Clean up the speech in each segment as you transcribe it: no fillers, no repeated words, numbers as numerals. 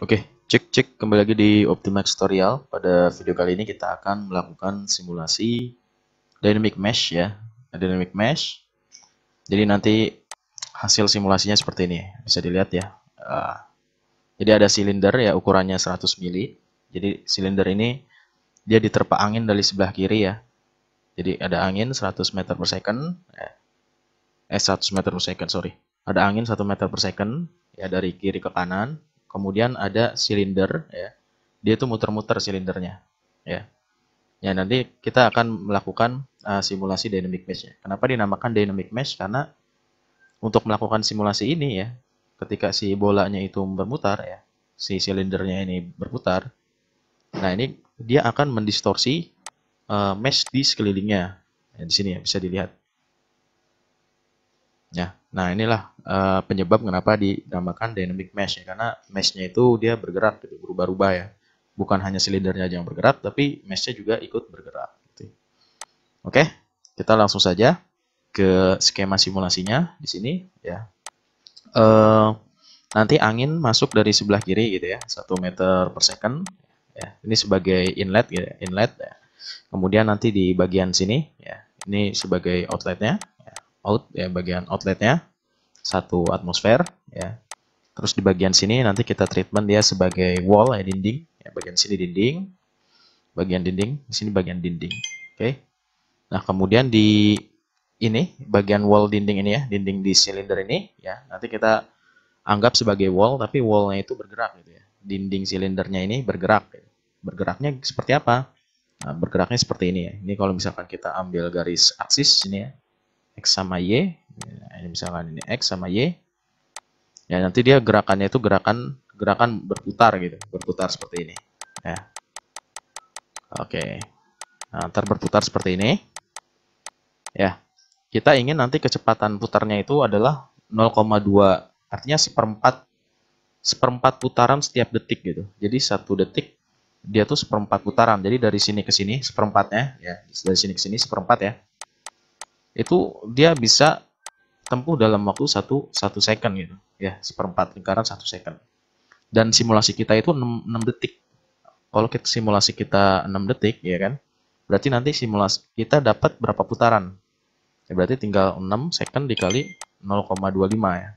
Oke, cek kembali lagi di Optimax Tutorial. Pada video kali ini kita akan melakukan simulasi dynamic mesh ya. Dynamic mesh. Jadi nanti hasil simulasinya seperti ini. Bisa dilihat ya. Jadi ada silinder ya, ukurannya 100 mili. Jadi silinder ini dia diterpa angin dari sebelah kiri ya. Jadi ada angin 100 meter per second. 100 meter per second, sorry. Ada angin 1 meter per second ya, dari kiri ke kanan. Kemudian ada silinder ya. Dia tuh muter-muter silindernya ya. Ya, nanti kita akan melakukan simulasi dynamic mesh ya. Kenapa dinamakan dynamic mesh? Karena untuk melakukan simulasi ini ya, ketika si bolanya itu berputar ya, si silindernya ini berputar. Nah, ini dia akan mendistorsi mesh di sekelilingnya. Ya, di sini ya bisa dilihat. Ya, nah inilah penyebab kenapa dinamakan dynamic mesh ya, karena meshnya itu dia bergerak gitu, berubah-ubah ya. Bukan hanya silindernya aja yang bergerak, tapi meshnya juga ikut bergerak. Gitu. Oke, kita langsung saja ke skema simulasinya di sini ya. Nanti angin masuk dari sebelah kiri gitu ya, 1 meter per second. Ya, ini sebagai inlet gitu, inlet ya. Kemudian nanti di bagian sini ya, ini sebagai outletnya, ya, out ya, bagian outletnya 1 atmosfer ya. Terus di bagian sini nanti kita treatment dia sebagai wall ya, dinding ya, bagian sini dinding, bagian dinding, di sini bagian dinding. Oke. Nah, kemudian di ini bagian wall dinding ini ya, dinding di silinder ini ya, nanti kita anggap sebagai wall, tapi wallnya itu bergerak gitu ya. Dinding silindernya ini bergerak. Gitu. Bergeraknya seperti apa? Nah, bergeraknya seperti ini ya. Ini kalau misalkan kita ambil garis aksis ini ya, X sama Y, nah, ini misalkan ini X sama Y, ya nanti dia gerakannya itu gerakan berputar gitu, berputar seperti ini. Ya. Oke. Nah, ntar berputar seperti ini. Ya. Kita ingin nanti kecepatan putarnya itu adalah 0,2, artinya seperempat putaran setiap detik gitu. Jadi 1 detik dia tuh seperempat putaran. Jadi dari sini ke sini seperempatnya ya, dari sini ke sini seperempat ya. Itu dia bisa tempuh dalam waktu 1 second gitu. Ya, seperempat lingkaran 1 second. Dan simulasi kita itu 6 detik. Kalau kita simulasi kita 6 detik ya kan, berarti nanti simulasi kita dapat berapa putaran? Ya, berarti tinggal 6 second dikali 0,25 ya.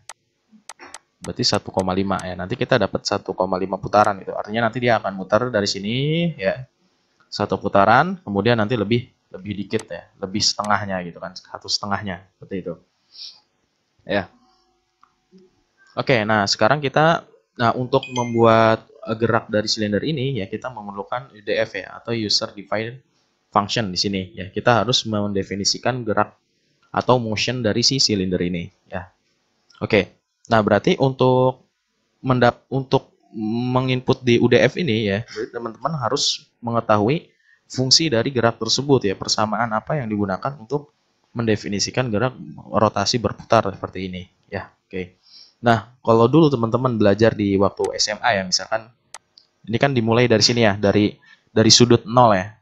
Berarti 1,5 ya. Nanti kita dapat 1,5 putaran gitu. Artinya nanti dia akan muter dari sini ya. 1 putaran, kemudian nanti lebih dikit ya, lebih setengahnya gitu kan, 1/2-nya seperti itu. Ya. Oke, nah sekarang kita untuk membuat gerak dari silinder ini ya, kita memerlukan UDF ya, atau user defined function di sini ya. Kita harus mendefinisikan gerak atau motion dari si silinder ini ya. Oke. Nah, berarti untuk menginput di UDF ini ya, teman-teman harus mengetahui fungsi dari gerak tersebut ya, persamaan apa yang digunakan untuk mendefinisikan gerak rotasi berputar seperti ini ya. Oke. Nah, kalau dulu teman-teman belajar di waktu SMA ya, misalkan ini kan dimulai dari sini ya, dari sudut 0 ya.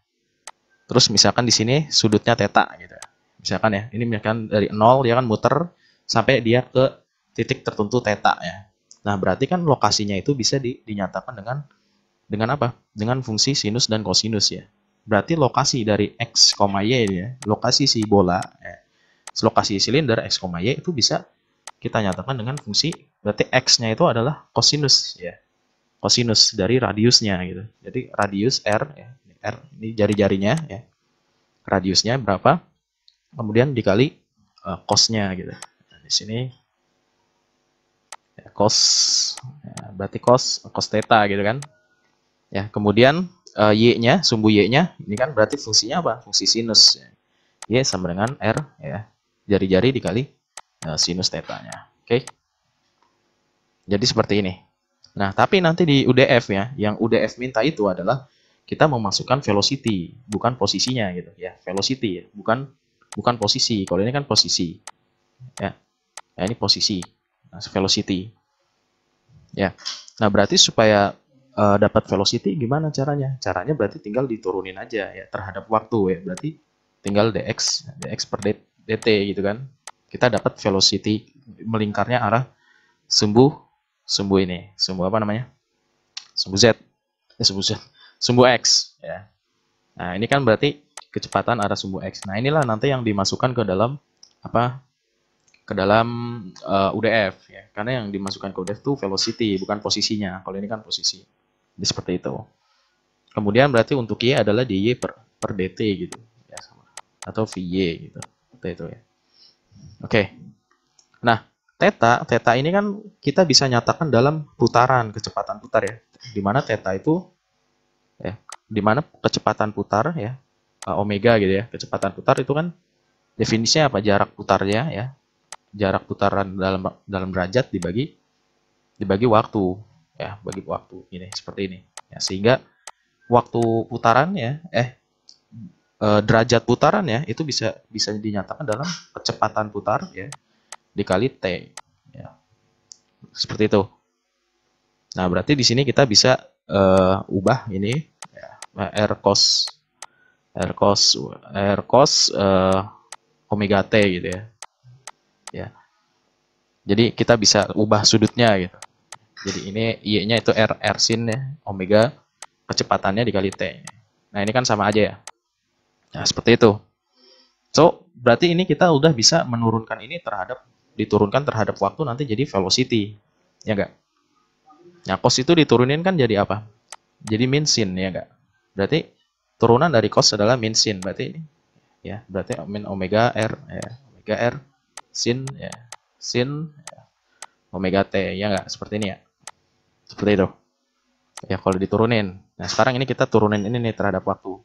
Terus misalkan di sini sudutnya theta gitu. Misalkan ya, ini misalkan dari 0 dia kan muter sampai dia ke titik tertentu theta ya. Nah, berarti kan lokasinya itu bisa dinyatakan dengan apa? Dengan fungsi sinus dan kosinus ya. Berarti lokasi dari X, Y ya, lokasi si bola, lokasi silinder X, Y itu bisa kita nyatakan dengan fungsi, berarti X-nya itu adalah kosinus ya. Kosinus dari radiusnya gitu. Jadi radius R ya, R ini jari-jarinya ya. Radiusnya berapa? Kemudian dikali cos-nya gitu. Nah, di sini ya, cos ya, berarti cos theta gitu kan. Ya, kemudian y-nya, sumbu y-nya ini kan berarti fungsinya apa? Fungsi sinus. Y sama dengan R ya. Jari-jari dikali sinus theta-nya. Oke. Jadi seperti ini. Nah, tapi nanti di UDF ya, yang UDF minta itu adalah kita memasukkan velocity, bukan posisinya gitu ya. Velocity ya, bukan posisi. Kalau ini kan posisi. Ya. Ya, ini posisi. Nah, velocity. Ya. Nah, berarti supaya dapat velocity gimana caranya? Caranya berarti tinggal diturunin aja ya terhadap waktu ya. Berarti tinggal dx per dt gitu kan. Kita dapat velocity melingkarnya arah sumbu ini. Sumbu apa namanya? sumbu Z, sumbu X ya. Nah, ini kan berarti kecepatan arah sumbu X. Nah, inilah nanti yang dimasukkan ke dalam apa? Ke dalam UDF ya. Karena yang dimasukkan ke UDF itu velocity, bukan posisinya. Kalau ini kan posisi. Jadi seperti itu. Kemudian berarti untuk Y adalah dy per dt gitu ya, sama. Atau Vy gitu. Seperti itu ya. Oke. Nah, theta ini kan kita bisa nyatakan dalam putaran, kecepatan putar ya. Di mana theta itu ya, di mana kecepatan putar ya, omega gitu ya. Kecepatan putar itu kan definisinya apa? Jarak putarnya ya. Jarak putaran dalam derajat dibagi waktu ya, bagi waktu ini seperti ini. Ya, sehingga waktu putarannya derajat putarannya itu bisa dinyatakan dalam kecepatan putar ya dikali t ya. Seperti itu. Nah, berarti di sini kita bisa ubah ini ya, r cos omega t gitu ya. Ya. Jadi kita bisa ubah sudutnya gitu. Jadi ini y-nya itu r sin ya, omega kecepatannya dikali t. Nah, ini kan sama aja ya. Nah, seperti itu. So, berarti ini kita udah bisa menurunkan ini diturunkan terhadap waktu nanti jadi velocity. Ya enggak? Nah, cos itu diturunin kan jadi apa? Jadi min sin, ya enggak? Berarti turunan dari cos adalah min sin. Berarti ini ya, berarti min omega r ya, omega r sin ya, sin ya, omega t, ya enggak? Seperti ini ya. Seperti itu. Ya, kalau diturunin. Nah, sekarang ini kita turunin ini nih terhadap waktu.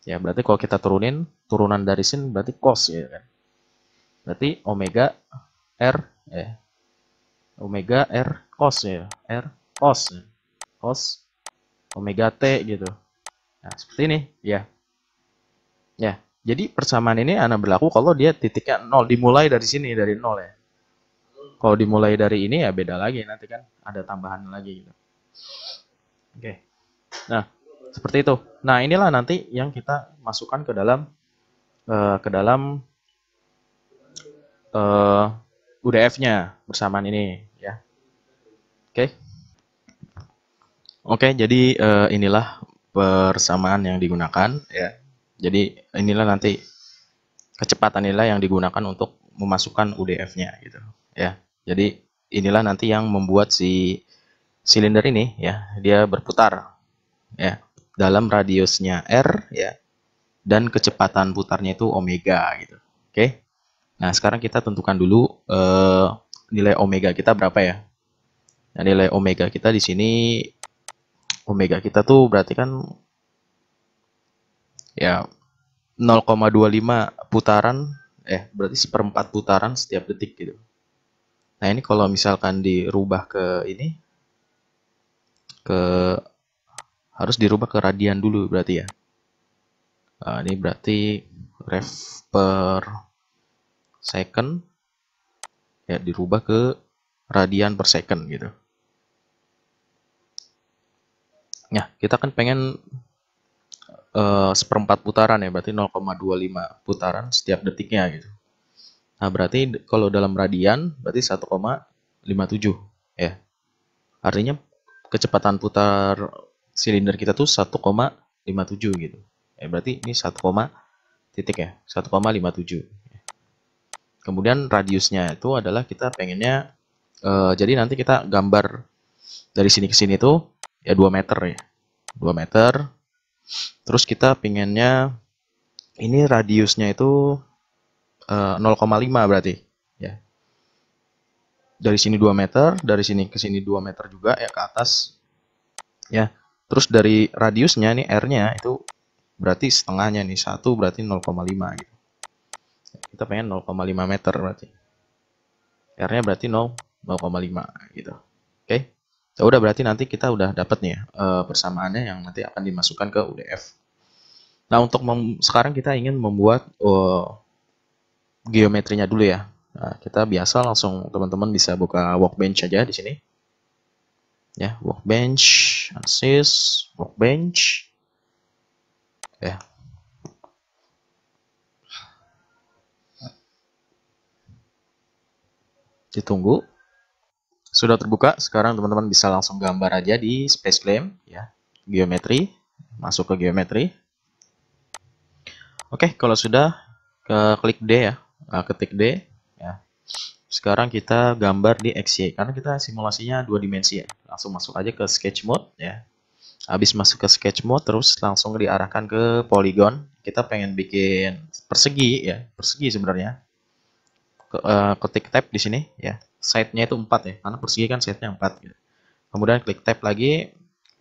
Ya, berarti kalau kita turunan dari sin berarti cos ya kan. Berarti omega r ya. Omega r cos ya. R cos. Cos omega t gitu. Nah, seperti ini ya. Ya. Jadi persamaan ini anak berlaku kalau dia titiknya 0, dimulai dari sini dari 0 ya. Kalau dimulai dari ini ya beda lagi, nanti kan ada tambahan lagi gitu. Oke. Nah, seperti itu. Nah, inilah nanti yang kita masukkan ke dalam UDF-nya bersamaan ini ya. Oke. Oke, jadi inilah persamaan yang digunakan ya. Jadi inilah nanti kecepatan inilah yang digunakan untuk memasukkan UDF-nya gitu ya. Jadi inilah nanti yang membuat si silinder ini ya, dia berputar ya dalam radiusnya R ya, dan kecepatan putarnya itu omega gitu. Oke. Nah, sekarang kita tentukan dulu nilai omega kita berapa ya. Nah, nilai omega kita di sini, omega kita tuh berarti kan ya 0,25 putaran, berarti seperempat putaran setiap detik gitu. Nah, ini kalau misalkan dirubah ke ini, harus dirubah ke radian dulu berarti ya. Nah, ini berarti rev per second ya dirubah ke radian per second gitu. Nah, kita kan pengen seperempat putaran ya, berarti 0,25 putaran setiap detiknya gitu. Nah, berarti kalau dalam radian berarti 1,57 ya. Artinya kecepatan putar silinder kita tuh 1,57 gitu. Ya, berarti ini 1, titik ya, 1,57. Kemudian radiusnya itu adalah kita pengennya jadi nanti kita gambar dari sini ke sini tuh ya 2 meter ya. 2 meter. Terus kita pengennya ini radiusnya itu 0,5 berarti ya. Dari sini 2 meter, dari sini ke sini 2 meter juga ya ke atas. Ya. Terus dari radiusnya nih R-nya itu berarti setengahnya nih, 1 berarti 0,5 gitu. Kita pengen 0,5 meter berarti. R-nya berarti 0,5 gitu. Oke. Ya udah, berarti nanti kita udah dapat nih persamaannya yang nanti akan dimasukkan ke UDF. Nah, untuk sekarang kita ingin membuat geometrinya dulu ya. Nah, kita biasa langsung teman-teman bisa buka workbench aja di sini. Ya, workbench, ANSYS, workbench. Ya. Ditunggu Sudah terbuka, sekarang teman-teman bisa langsung gambar aja di Space Claim ya. Geometri, masuk ke geometri. Oke, kalau sudah klik D ya. Nah, ketik D ya. Sekarang kita gambar di XY karena kita simulasinya 2 dimensi ya. Langsung masuk aja ke sketch mode ya. Habis masuk ke sketch mode terus langsung diarahkan ke polygon. Kita pengen bikin persegi ya, persegi sebenarnya. Ketik tab di sini ya. Side-nya itu 4 ya, karena persegi kan side-nya 4 gitu. Kemudian klik tab lagi,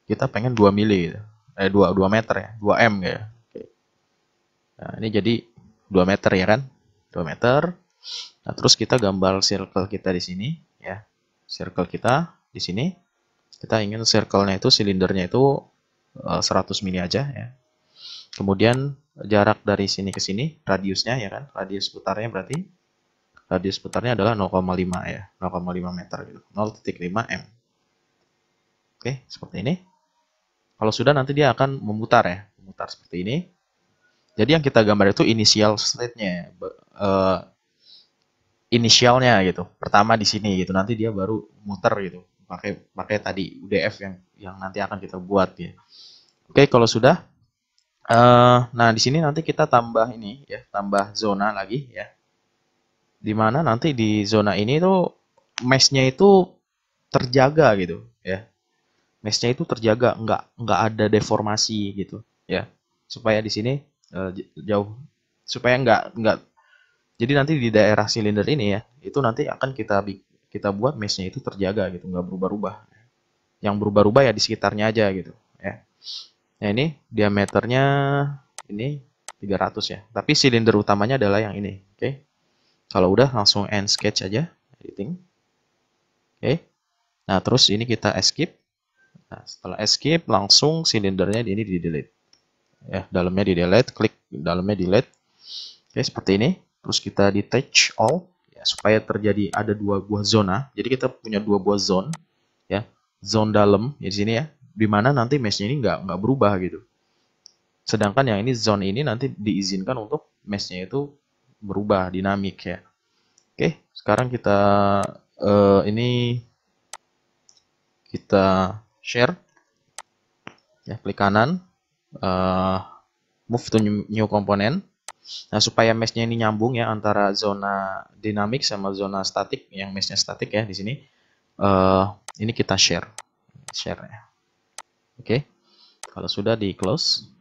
kita pengen 2 mili gitu. 2 meter ya, 2 m ya. Oke. Nah, ini jadi 2 meter ya kan? 2 meter. Nah, terus kita gambar circle kita di sini ya. Circle kita di sini. Kita ingin circle-nya itu silindernya itu 100 mili aja ya. Kemudian jarak dari sini ke sini, radiusnya ya kan? Radius putarnya berarti radius putarnya adalah 0,5 ya, 0,5 meter gitu. 0,5 m. Oke, seperti ini. Kalau sudah nanti dia akan memutar ya, memutar seperti ini. Jadi yang kita gambar itu initial state-nya, inisialnya gitu. Pertama di sini gitu. Nanti dia baru muter gitu. Pakai tadi UDF yang nanti akan kita buat ya. Oke, kalau sudah, nah di sini nanti kita tambah ini ya, tambah zona lagi ya. Dimana nanti di zona ini tuh mesh-nya itu terjaga gitu ya. Mesh-nya itu terjaga, nggak ada deformasi gitu ya. Supaya di sini jauh, supaya nggak. Jadi nanti di daerah silinder ini ya, itu nanti akan kita buat mesh-nya itu terjaga gitu, nggak berubah-ubah. Yang berubah-ubah ya di sekitarnya aja gitu ya. Nah ini diameternya ini 300 ya. Tapi silinder utamanya adalah yang ini. Oke. Kalau udah langsung end sketch aja, editing. Oke. Nah terus ini kita escape. Nah, setelah escape langsung silindernya ini di delete. Ya, dalamnya di delete, klik dalamnya delete. Oke, seperti ini. Terus kita detach all ya, supaya terjadi ada 2 buah zona. Jadi kita punya 2 buah zone ya. Zone dalam ya di sini ya. Di mana nanti mesh-nya ini nggak berubah gitu. Sedangkan yang ini zone ini nanti diizinkan untuk mesh-nya itu berubah dinamik ya. Oke, sekarang kita ini kita share ya, klik kanan, move to new component. Nah, supaya mesh-nya ini nyambung ya antara zona dinamik sama zona statik, yang mesh-nya statik ya di sini. Ini kita share ya. Oke, kalau sudah di close.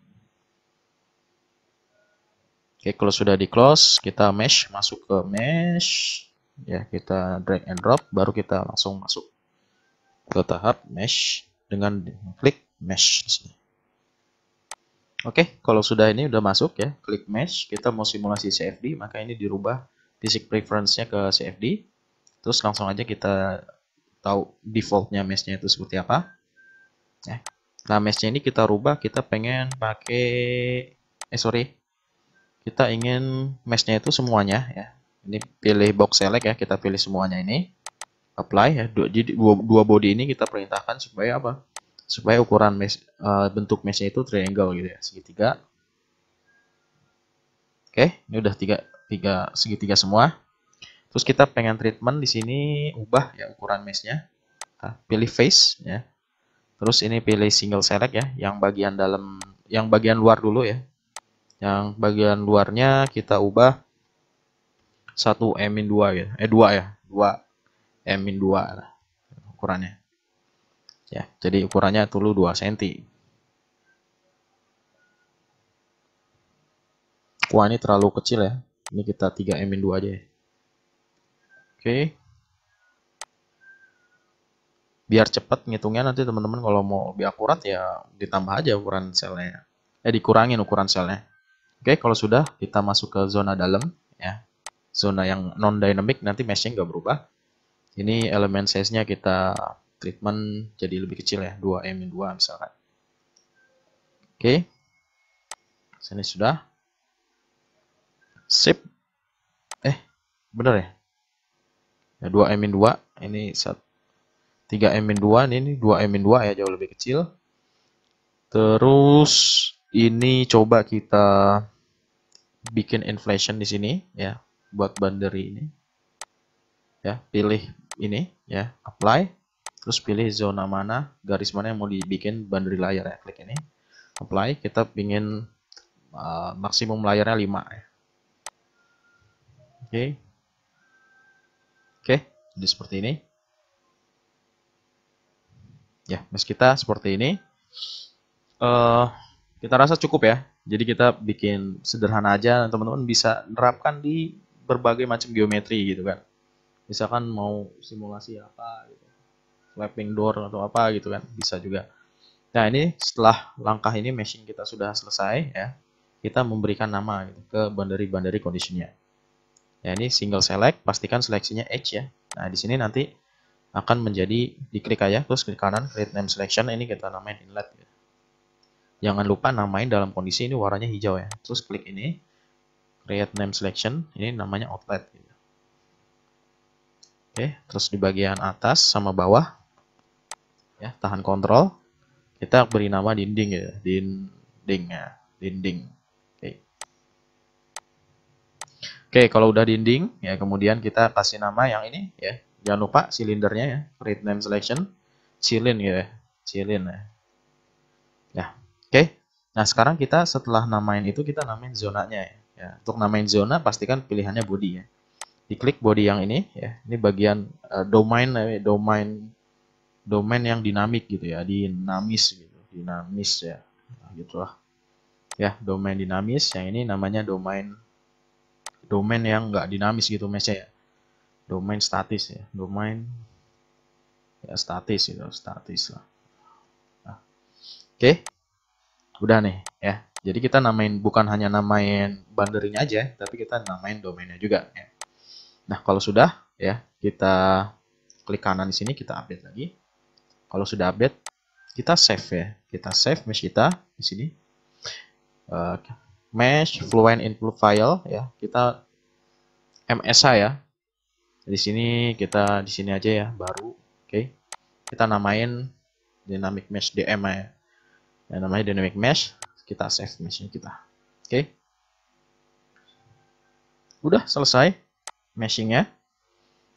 Oke, kalau sudah di close, kita mesh, masuk ke mesh ya, kita drag and drop, baru kita langsung masuk ke tahap mesh dengan klik mesh di sini. Oke, kalau sudah ini udah masuk ya, klik mesh, kita mau simulasi CFD, maka ini dirubah basic preference-nya ke CFD. Terus langsung aja kita tahu default-nya mesh-nya itu seperti apa. Ya. Nah, mesh-nya ini kita rubah, kita pengen pakai, kita ingin mesh-nya itu semuanya ya. Ini pilih box select ya, kita pilih semuanya ini. Apply ya, jadi dua body ini kita perintahkan supaya apa? Supaya ukuran mesh, bentuk mesh-nya itu triangle gitu ya, segitiga. Oke, ini udah tiga segitiga semua. Terus kita pengen treatment di sini, ubah ya ukuran mesh-nya. Nah, pilih face ya. Terus ini pilih single select ya, yang bagian dalam, yang bagian luar dulu ya. Yang bagian luarnya kita ubah 1 2 ya. 2 ya. 2 2 lah ukurannya. Ya, jadi ukurannya dulu 2 cm. Wah, ini terlalu kecil ya. Ini kita 3 2 aja ya. Oke. Biar cepat ngitungnya, nanti teman-teman kalau mau lebih akurat ya ditambah aja ukuran selnya. Dikurangin ukuran selnya. Oke, kalau sudah kita masuk ke zona dalam ya. Zona yang non dynamic, nanti meshing nggak berubah. Ini elemen size-nya kita treatment jadi lebih kecil ya, 2 2 misalkan. Oke. Sini sudah. Sip. Bener ya? Ya 2 2, ini 3 2, ini 2 2 ya, jauh lebih kecil. Terus ini coba kita bikin inflation di sini ya, buat boundary ini. Ya, pilih ini ya, apply, terus pilih zona mana, garis mana yang mau dibikin boundary layer ya, klik ini, apply, kita pingin maksimum layarnya 5 ya. Oke, jadi seperti ini. Ya, mesh kita seperti ini. Kita rasa cukup ya. Jadi kita bikin sederhana aja, teman-teman bisa nerapkan di berbagai macam geometri gitu kan. Misalkan mau simulasi apa gitu, flapping door atau apa gitu kan, bisa juga. Nah, ini setelah langkah ini meshing kita sudah selesai ya, kita memberikan nama gitu, ke boundary conditionnya. Ya, ini single select, pastikan seleksinya edge ya. Nah, di sini nanti akan menjadi diklik aja, terus klik kanan create name selection, ini kita namain inlet. Gitu. Jangan lupa namain dalam kondisi ini warnanya hijau ya. Terus klik ini create name selection, ini namanya outlet. Gitu. Oke, terus di bagian atas sama bawah, ya tahan kontrol, kita beri nama dinding ya, dinding ya, dinding. Oke, kalau udah dinding, ya kemudian kita kasih nama yang ini ya. Jangan lupa silindernya ya, create name selection, silin gitu ya, silin ya. Ya, oke. Nah sekarang kita setelah namain itu kita namain zonanya ya. Ya, untuk namain zona pastikan pilihannya body ya. Diklik body yang ini ya. Ini bagian domain domain yang dinamik gitu ya, dinamis gitu, dinamis ya. Nah, gitulah. Ya, domain dinamis. Yang ini namanya domain yang nggak dinamis gitu meshnya ya. Domain statis ya, domain ya statis gitu, statis lah. Nah, oke, udah nih ya. Jadi kita namain bukan hanya namain boundary-nya aja, tapi kita namain domainnya juga ya. Nah, kalau sudah ya, kita klik kanan di sini, kita update lagi. Kalau sudah update, kita save ya. Kita save mesh kita di sini. Mesh fluent input file ya. Kita MSH ya. Di sini kita di sini aja ya, baru. Oke. Kita namain dynamic mesh DM ya. Yang namanya dynamic mesh, kita save meshnya kita. Oke. Udah selesai meshingnya.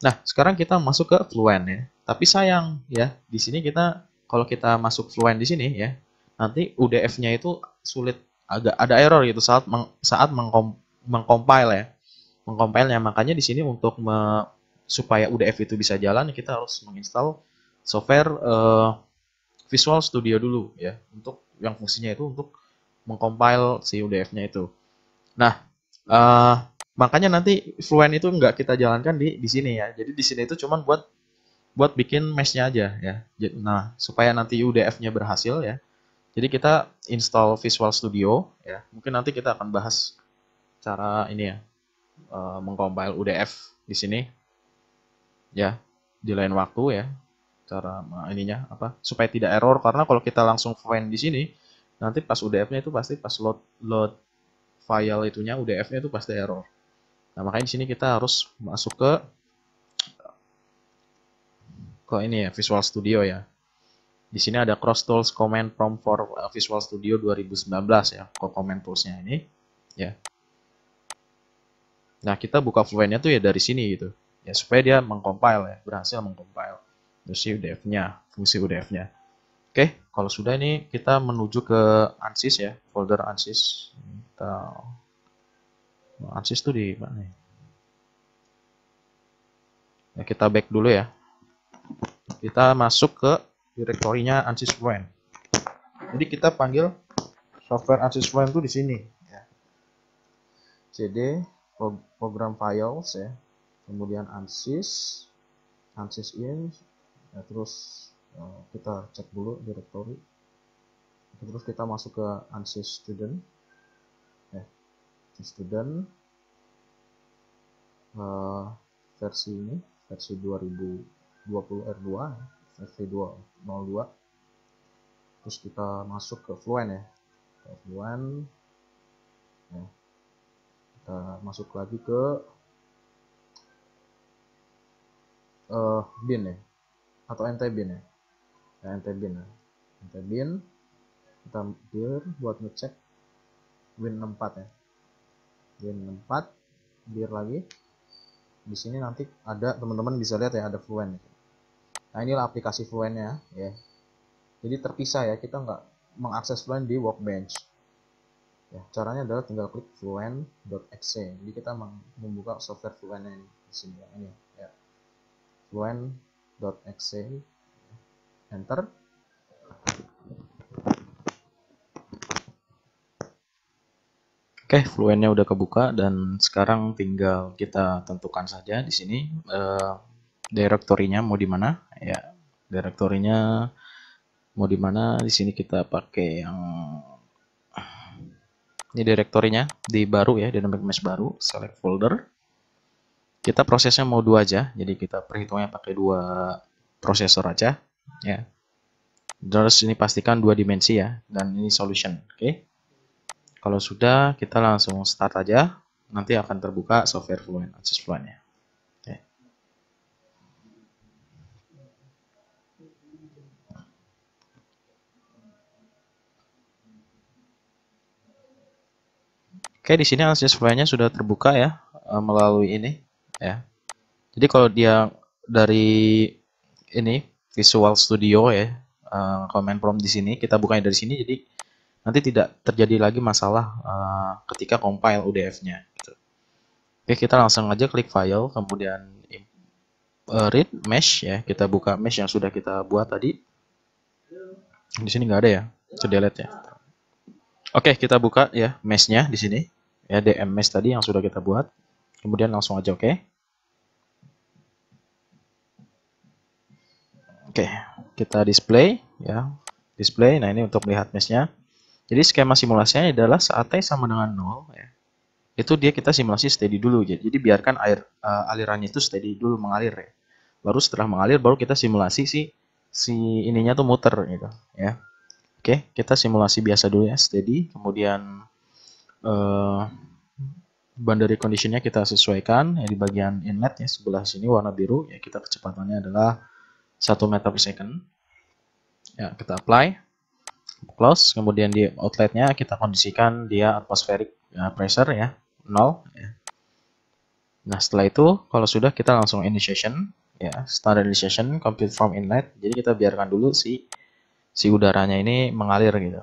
Nah, sekarang kita masuk ke Fluent ya. Tapi sayang ya, di sini kita kalau kita masuk Fluent di sini ya, nanti UDF-nya itu sulit, agak ada error gitu saat mengcompile ya. Mengcompile-nya, makanya di sini untuk supaya UDF itu bisa jalan, kita harus menginstal software Visual Studio dulu ya, untuk yang fungsinya itu untuk mengcompile si UDF-nya itu. Nah, makanya nanti Fluent itu nggak kita jalankan di sini ya. Jadi di sini itu cuma buat bikin mesh-nya aja ya. Nah, supaya nanti UDF-nya berhasil ya. Jadi kita install Visual Studio ya. Mungkin nanti kita akan bahas cara ini ya, mengcompile UDF di sini ya, di lain waktu ya. Cara ininya apa supaya tidak error, karena kalau kita langsung Fluent di sini nanti pas UDF-nya itu pasti pas load file itunya UDF-nya itu pasti error. Nah, makanya di sini kita harus masuk ke ini ya, Visual Studio ya. Di sini ada Cross Tools Command Prompt for Visual Studio 2019 ya, Command Tools-nya ini ya. Nah, kita buka Fluent-nya tuh ya dari sini gitu. Ya, supaya dia mengcompile ya, berhasil mengcompile fungsi UDF-nya. Oke, kalau sudah ini kita menuju ke ANSYS ya, folder ANSYS. ANSYS tuh di mana ya? Ya, kita back dulu ya. Kita masuk ke direktorinya ANSYS Fluent. Jadi kita panggil software ANSYS Fluent itu di sini. Ya. CD program files ya, kemudian ANSYS in, ya, terus kita cek dulu directory. Terus kita masuk ke ANSYS student, ya, student versi ini, versi 2020 R2, versi 202. Terus kita masuk ke Fluent ya, ke Fluent ya. Kita masuk lagi ke bin ya, atau NT-bin ya, NT-bin ya. NT-bin kita clear buat ngecek Win64 ya, Win64 clear lagi. Di sini nanti ada, teman-teman bisa lihat ya, ada Fluent ya. Nah, inilah aplikasi Fluentnya ya. Jadi terpisah ya, kita nggak mengakses Fluent di Workbench. Ya, caranya adalah tinggal klik fluent.exe. Jadi kita membuka software Fluentnya ini di sini ya, ini ya. Fluent.exe. Enter. Oke, Fluentnya udah kebuka dan sekarang tinggal kita tentukan saja di sini direktorinya mau di mana ya. Direktorinya mau di mana? Di sini kita pakai yang ini direktorinya di baru ya, dynamic mesh baru, select folder. Kita prosesnya mau 2 aja, jadi kita perhitungnya pakai 2 prosesor aja ya. Terus ini pastikan 2 dimensi ya, dan ini solution. Oke. Kalau sudah, kita langsung start aja. Nanti akan terbuka software Fluent, akses Fluentnya. Oke. Oke, di sini akses Fluentnya sudah terbuka ya, melalui ini ya. Jadi kalau dia dari ini Visual Studio ya, command prompt di sini kita bukanya dari sini, jadi nanti tidak terjadi lagi masalah ketika compile UDF-nya. Gitu. Oke, kita langsung aja klik file, kemudian read mesh ya, kita buka mesh yang sudah kita buat tadi. Di sini nggak ada ya, itu delete ya. Oke, kita buka ya mesh-nya di sini ya, DM mesh tadi yang sudah kita buat. Kemudian langsung aja oke. Oke, kita display ya, display. Nah ini untuk lihat mesh-nya. Jadi skema simulasinya adalah saat T sama dengan 0 ya. Itu dia kita simulasi steady dulu. Jadi biarkan alirannya itu steady dulu mengalir ya. Baru setelah mengalir baru kita simulasi si ininya tuh muter gitu ya. Oke, kita simulasi biasa dulu ya, steady. Kemudian boundary conditionnya kita sesuaikan ya, di bagian inlet ya, sebelah sini warna biru ya, kita kecepatannya adalah 1 meter per second. Ya, kita apply. Close, kemudian di outletnya kita kondisikan dia atmospheric pressure ya 0 ya. Nah setelah itu kalau sudah kita langsung initiation ya, standard initiation complete from inlet. Jadi kita biarkan dulu si udaranya ini mengalir gitu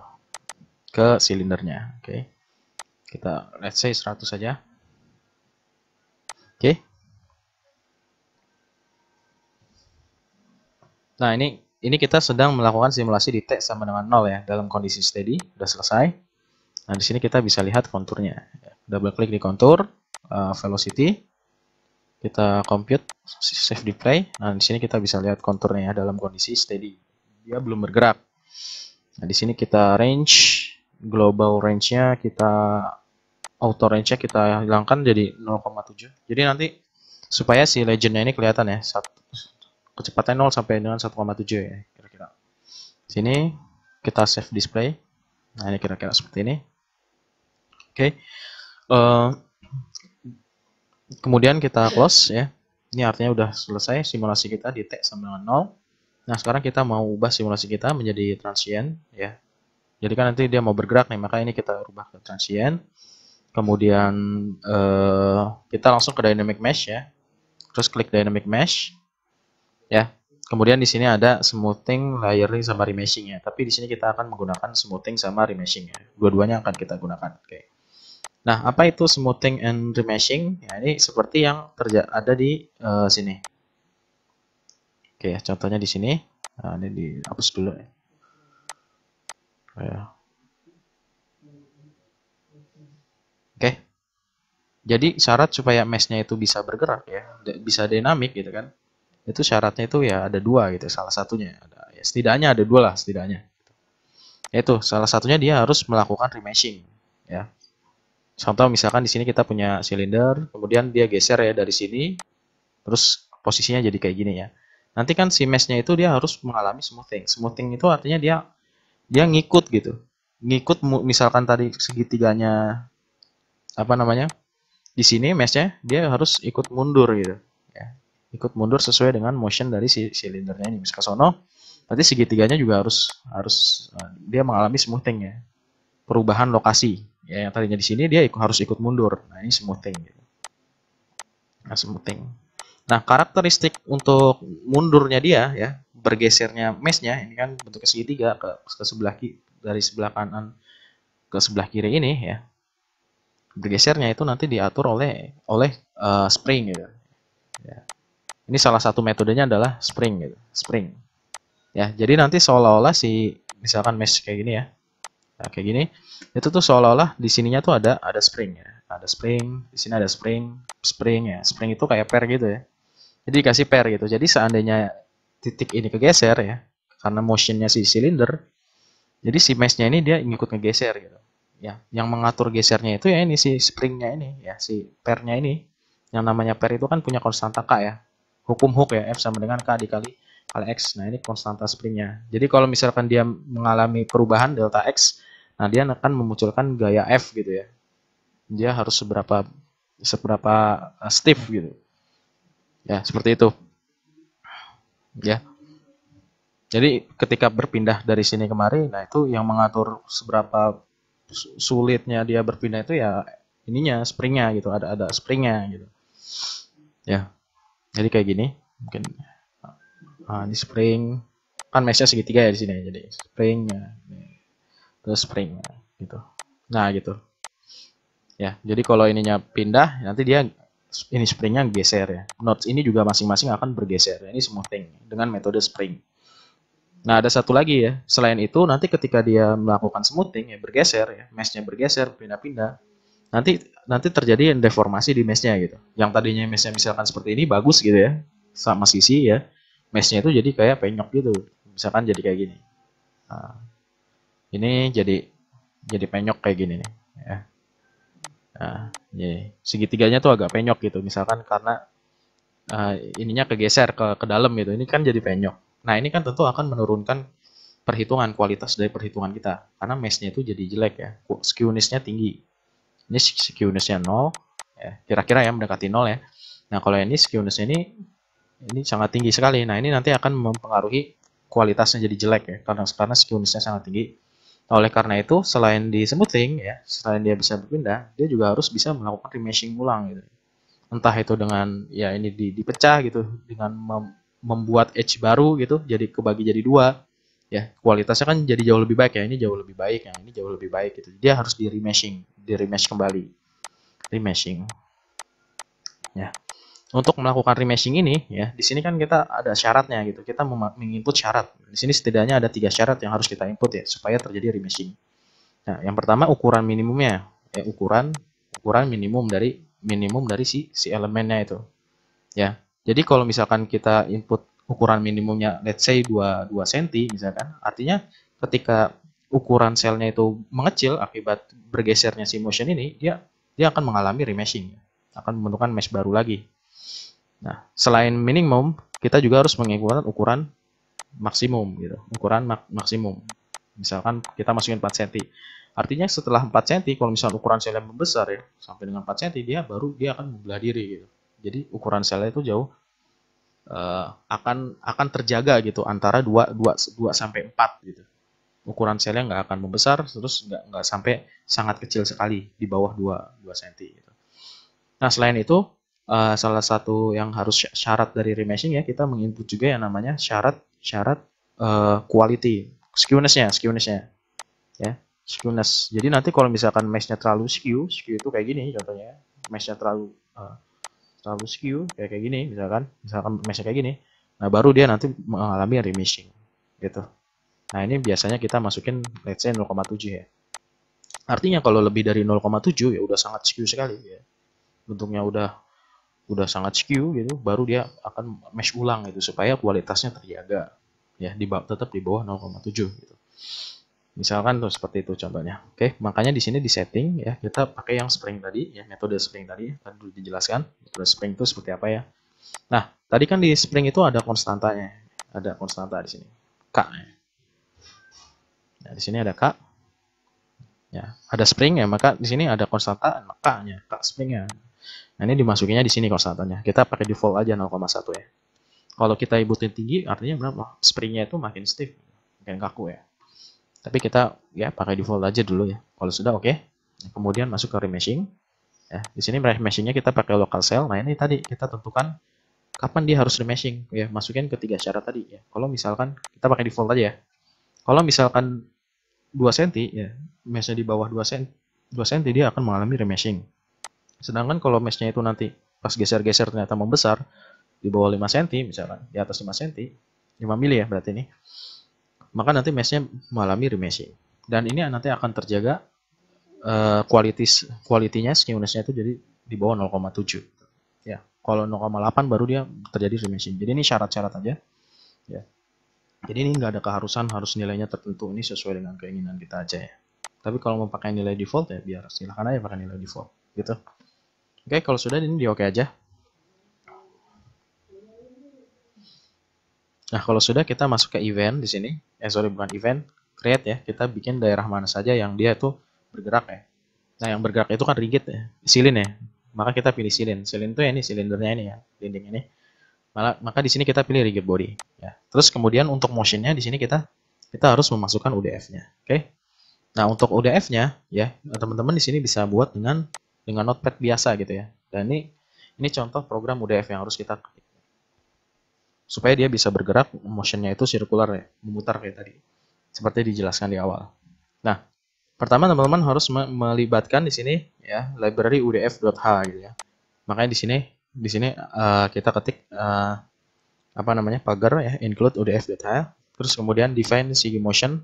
ke silindernya. Oke, kita let's say 100 saja. Oke. Nah ini kita sedang melakukan simulasi di T sama dengan 0 ya, dalam kondisi steady. Udah selesai. Nah, di sini kita bisa lihat konturnya. Double klik di kontur, velocity, kita compute, save display. Nah, di sini kita bisa lihat konturnya ya, dalam kondisi steady. Dia belum bergerak. Nah, di sini kita range, global range-nya kita, auto range-nya kita hilangkan jadi 0,7. Jadi nanti supaya si legend-nya ini kelihatan ya, kecepatan 0 sampai dengan 1,7 ya, kira-kira. Sini kita save display. Nah, ini kira-kira seperti ini. Oke. Kemudian kita close ya. Ini artinya udah selesai simulasi kita di T sama dengan 0. Nah, sekarang kita mau ubah simulasi kita menjadi transient ya. Jadi kan nanti dia mau bergerak nih, maka ini kita rubah ke transient. Kemudian kita langsung ke dynamic mesh ya. Terus klik dynamic mesh ya. Kemudian di sini ada smoothing, layering sama remeshing ya. Tapi di sini kita akan menggunakan smoothing sama remeshing ya. Dua-duanya akan kita gunakan. Oke. Nah, apa itu smoothing and remeshing? Ya, ini seperti yang ada di sini. Oke, contohnya di sini. Nah, ini dihapus dulu ya. Oke. Jadi syarat supaya mesh-nya itu bisa bergerak ya, bisa dinamik gitu kan. Itu syaratnya itu ya ada 2 gitu, salah satunya ada ya, setidaknya ada 2 lah setidaknya. Yaitu salah satunya dia harus melakukan remeshing ya. Contoh misalkan di sini kita punya silinder, kemudian dia geser ya dari sini, terus posisinya jadi kayak gini ya. Nanti kan si mesh-nya itu dia harus mengalami smoothing. Smoothing itu artinya dia ngikut gitu. Ngikut misalkan tadi segitiganya apa namanya? Di sini mesh-nya dia harus ikut mundur gitu ya. Ikut mundur sesuai dengan motion dari si silindernya ini. Misalkan sono, nanti segitiganya juga harus dia mengalami smoothing ya. Perubahan lokasi. Ya, yang tadinya di sini dia harus ikut mundur. Nah, ini smoothing gitu. Nah, smoothing. Nah, karakteristik untuk mundurnya dia ya, bergesernya mesh-nya ini kan bentuknya segitiga ke sebelah dari sebelah kanan ke sebelah kiri ini ya. Bergesernya itu nanti diatur oleh spring gitu. Ya. Ini salah satu metodenya adalah spring gitu, spring. Ya, jadi nanti seolah-olah si misalkan mesh kayak gini ya. Nah, kayak gini, itu tuh seolah-olah di sininya tuh ada spring ya. Ada spring, di sini ada spring ya. Spring itu kayak pair gitu ya. Jadi dikasih pair gitu. Jadi seandainya titik ini kegeser ya, karena motionnya si silinder, jadi si mesh-nya ini dia ngikut ngegeser gitu. Ya, yang mengatur gesernya itu ya ini si springnya ini, ya si pair-nya ini. Yang namanya pair itu kan punya konstanta K ya. Hukum Hooke ya, F sama dengan K dikali X. Nah, ini konstanta springnya. Jadi kalau misalkan dia mengalami perubahan delta X, nah dia akan memunculkan gaya F gitu ya. Dia harus seberapa stiff gitu. Ya, seperti itu. Ya. Jadi ketika berpindah dari sini kemari, nah itu yang mengatur seberapa sulitnya dia berpindah itu ya ininya springnya gitu, ada springnya gitu. Ya. Jadi kayak gini, mungkin ini spring kan meshnya segitiga ya di sini, jadi springnya, terus springnya gitu. Nah gitu. Ya, jadi kalau ininya pindah, nanti dia ini springnya geser ya. Nodes ini juga masing-masing akan bergeser. Ini smoothing dengan metode spring. Nah, ada satu lagi ya. Selain itu, nanti ketika dia melakukan smoothing ya bergeser ya, meshnya bergeser, pindah-pindah. Nanti terjadi deformasi di meshnya gitu. Yang tadinya meshnya misalkan seperti ini bagus gitu ya, sama sisi ya. Meshnya itu jadi kayak penyok gitu. Misalkan jadi kayak gini. Nah, ini jadi penyok kayak gini nih. Ya. Nah, segitiganya tuh agak penyok gitu. Misalkan karena ininya kegeser ke dalam gitu. Ini kan jadi penyok. Nah, ini kan tentu akan menurunkan kualitas dari perhitungan kita. Karena mesh-nya itu jadi jelek ya. Skewness-nya tinggi. Ini skewness-nya 0. Ya, kira-kira ya mendekati 0 ya. Nah, kalau ini skewness-nya ini sangat tinggi sekali. Nah, ini nanti akan mempengaruhi kualitasnya jadi jelek ya. Karena skewness-nya sangat tinggi. Nah, oleh karena itu, selain di smoothing ya, selain dia bisa berpindah, dia juga harus bisa melakukan remeshing ulang gitu. Entah itu dengan ya ini dipecah gitu, dengan membuat edge baru gitu, jadi kebagi jadi dua. Ya, kualitasnya kan jadi jauh lebih baik ya. Ini jauh lebih baik, yang ini jauh lebih baik gitu. Dia harus di remesh kembali. Remeshing. Ya. Untuk melakukan remeshing ini ya, di sini kan kita ada syaratnya gitu. Kita menginput syarat. Di sini setidaknya ada 3 syarat yang harus kita input ya supaya terjadi remeshing. Nah, yang pertama ukuran minimumnya. Ya, ukuran minimum dari si elemennya itu. Ya. Jadi kalau misalkan kita input ukuran minimumnya let's say 2 cm misalkan, artinya ketika ukuran selnya itu mengecil akibat bergesernya si motion ini, dia akan mengalami remeshing. Akan membentukkan mesh baru lagi. Nah, selain minimum, kita juga harus menginginkan ukuran maksimum gitu. Ukuran maksimum. Misalkan kita masukin 4 cm. Artinya setelah 4 cm, kalau misalnya ukuran selnya membesar ya, sampai dengan 4 cm, dia akan membelah diri gitu. Jadi ukuran selnya itu jauh akan terjaga gitu antara 2 sampai 4 gitu. Ukuran selnya nggak akan membesar, terus nggak sampai sangat kecil sekali di bawah 2 cm gitu. Nah, selain itu, salah satu yang harus syarat dari remeshing ya, kita menginput juga yang namanya syarat quality, skewness-nya ya, skewness. Jadi nanti kalau misalkan mesh-nya terlalu skew itu kayak gini contohnya, mesh-nya terlalu skew kayak gini misalkan mesh-nya kayak gini, nah baru dia nanti mengalami remeshing gitu. Nah, ini biasanya kita masukin let's say 0,7 ya. Artinya kalau lebih dari 0,7 ya udah sangat skew sekali ya. Bentuknya udah sangat skew gitu, baru dia akan mesh ulang gitu supaya kualitasnya terjaga ya, tetap di bawah 0,7 gitu. Misalkan tuh seperti itu contohnya. Oke, makanya di sini di setting ya kita pakai yang spring tadi ya, metode spring tadi dulu dijelaskan. Metode spring itu seperti apa ya. Nah, tadi kan di spring itu ada konstantanya. Ada konstanta di sini. K. Nah, di sini ada K. Ya, ada spring ya, maka di sini ada konstanta K-nya, K springnya. Nah, ini dimasukinya di sini konstantanya. Kita pakai default aja 0,1 ya. Kalau kita ibutin tinggi, artinya berapa? Springnya itu makin stiff, makin kaku ya. Tapi kita ya pakai default aja dulu ya. Kalau sudah oke, kemudian masuk ke remeshing. Ya, di sini remeshingnya kita pakai local cell. Nah, ini tadi kita tentukan kapan dia harus remeshing ya, masukin ketiga syarat tadi ya. Kalau misalkan kita pakai default aja ya. Kalau misalkan 2 cm ya, meshnya di bawah 2 cm, 2 cm dia akan mengalami remeshing. Sedangkan kalau meshnya itu nanti pas geser-geser ternyata membesar di bawah 5 cm misalkan, di atas 5 cm, 5 mili ya berarti ini, maka nanti meshnya mengalami remeshing. Dan ini nanti akan terjaga kualitinya, skewness-nya itu jadi di bawah 0,7 ya. Kalau 0,8 baru dia terjadi remeshing. Jadi ini syarat-syarat aja ya. Jadi ini nggak ada keharusan harus nilainya tertentu, ini sesuai dengan keinginan kita aja ya. Tapi kalau mau pakai nilai default ya biar silahkan aja pakai nilai default gitu. Oke, kalau sudah ini di oke aja. Nah, kalau sudah kita masuk ke event di sini. Sorry, bukan event, create ya. Kita bikin daerah mana saja yang dia itu bergerak ya. Nah, yang bergerak itu kan rigid ya, silin ya. Maka kita pilih silin. Silin itu ya ini silindernya ini ya, dinding ini. Maka di sini kita pilih rigid body ya. Terus kemudian untuk motionnya di sini kita harus memasukkan UDF-nya. Oke. Nah, untuk UDF-nya ya, teman-teman di sini bisa buat dengan notepad biasa gitu ya. Dan ini contoh program UDF yang harus kita ketik supaya dia bisa bergerak, motionnya itu circular ya, memutar kayak tadi. Seperti dijelaskan di awal. Nah, pertama teman-teman harus melibatkan di sini ya library udf.h gitu ya. Makanya di sini kita ketik apa namanya pagar ya, include udf.h, terus kemudian define Sigmotion.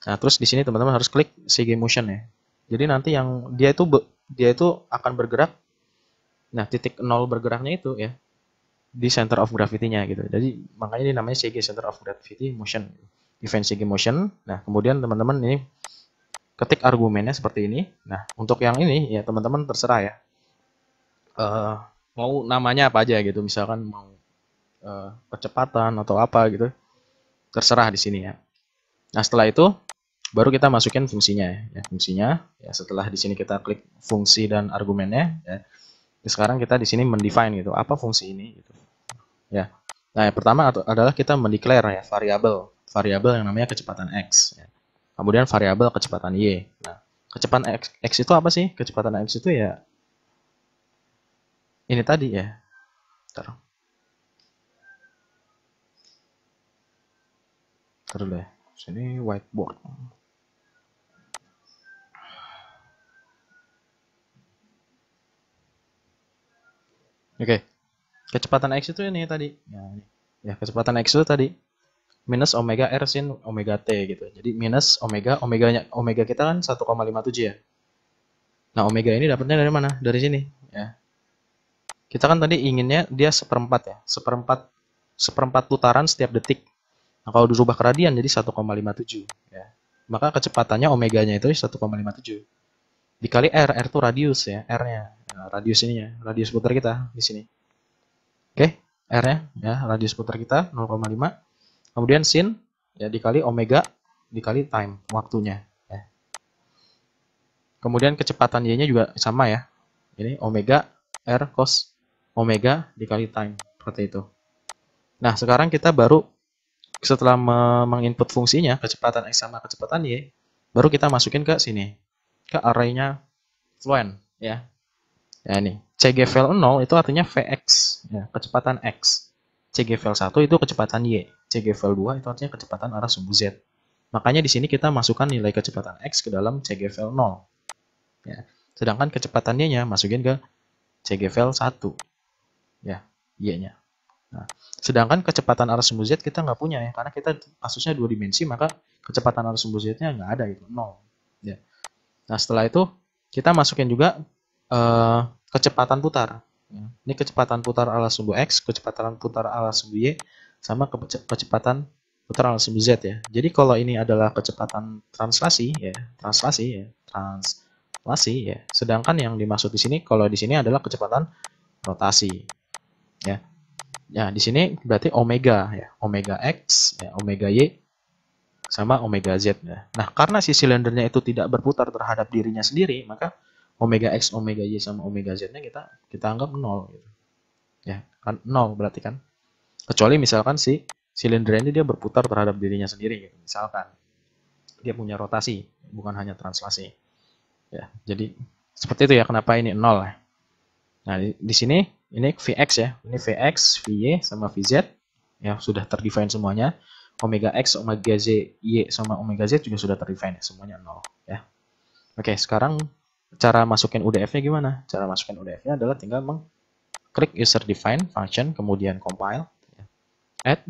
Nah, terus di sini teman-teman harus klik Sigmotion ya. Jadi nanti yang dia itu akan bergerak. Nah, titik 0 bergeraknya itu ya di center of gravity-nya gitu. Jadi makanya ini namanya CG, center of gravity motion. Define Sigmotion. Nah, kemudian teman-teman ini ketik argumennya seperti ini. Nah, untuk yang ini ya teman-teman terserah ya. Mau namanya apa aja gitu, misalkan mau kecepatan atau apa gitu, terserah di sini ya. Nah, setelah itu baru kita masukin fungsinya ya. Fungsinya ya setelah di sini kita klik fungsi dan argumennya ya. Sekarang kita di sini mendefine gitu, apa fungsi ini gitu. Ya. Nah, yang pertama adalah kita mendeclare ya variabel yang namanya kecepatan x ya. Kemudian variabel kecepatan y. Nah, kecepatan x itu apa sih? Kecepatan x itu ya ini tadi ya. Bentar. Terus deh. Sini whiteboard. Oke. Kecepatan x itu ini tadi. Ya, ini. Ya, kecepatan x itu tadi minus omega r sin omega t gitu. Jadi minus omega kita kan 1,57 ya. Nah, omega ini dapatnya dari mana? Dari sini ya. Kita kan tadi inginnya dia seperempat ya. Seperempat putaran setiap detik. Nah, kalau dirubah ke radian jadi 1,57 ya. Maka kecepatannya omeganya itu 1,57 dikali r itu radius ya, r-nya. Nah, radius ininya, radius putar kita di sini. Oke, r-nya ya, radius putar kita 0,5. Kemudian sin ya dikali omega dikali time, waktunya ya. Kemudian kecepatan y-nya juga sama ya. Ini omega r cos omega dikali time, seperti itu. Nah, sekarang kita baru setelah menginput fungsinya kecepatan x sama kecepatan y, baru kita masukin ke sini, ke array-nya fluent ya. Ya ini, CGVL 0 itu artinya Vx ya, kecepatan x. CGVL 1 itu kecepatan y. CGVL 2 itu artinya kecepatan arah sumbu z. Makanya di sini kita masukkan nilai kecepatan x ke dalam CGVL 0. Ya. Sedangkan kecepatan y-nya masukin ke CGVL 1. Ya, y-nya. Nah, sedangkan kecepatan arah sumbu z kita nggak punya ya, karena kita kasusnya 2 dimensi, maka kecepatan arah sumbu z-nya nggak ada gitu, 0. Ya. Nah, setelah itu kita masukin juga kecepatan putar. Ini kecepatan putar ala sumbu x, kecepatan putar ala sumbu y, sama kecepatan putar ala sumbu z ya. Jadi kalau ini adalah kecepatan translasi ya. Sedangkan yang dimaksud di sini, kalau di sini adalah kecepatan rotasi ya. Ya, di sini berarti omega ya, omega x, ya, omega y, sama omega z ya. Nah, karena si silindernya itu tidak berputar terhadap dirinya sendiri, maka omega x, omega y sama omega z-nya kita anggap 0 gitu. Ya, kan 0 berarti kan. Kecuali misalkan si silinder ini dia berputar terhadap dirinya sendiri gitu. Misalkan dia punya rotasi, bukan hanya translasi. Ya, jadi seperti itu ya kenapa ini 0 ya. Nah, di sini ini Vx ya, ini Vx, Vy sama Vz ya sudah terdefine semuanya. Omega X, Omega Z, Y sama Omega Z juga sudah terdefine semuanya 0 ya. Oke, sekarang cara masukin UDF-nya gimana? Cara masukin UDF-nya adalah tinggal mengklik user define function, kemudian compile, add,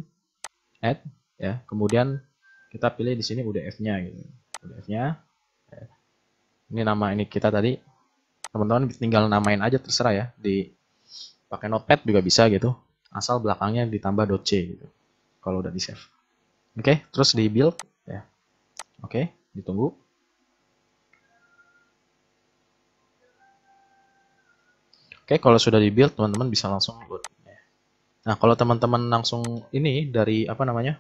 ya, kemudian kita pilih di sini UDF-nya gitu. UDF-nya ini nama ini kita tadi, teman-teman tinggal namain aja terserah ya, di pakai notepad juga bisa gitu, asal belakangnya ditambah .c gitu kalau udah di save. Oke, terus di build ya. Oke, ditunggu. Oke, kalau sudah di build teman-teman bisa langsung load. Nah, kalau teman-teman langsung ini dari apa namanya,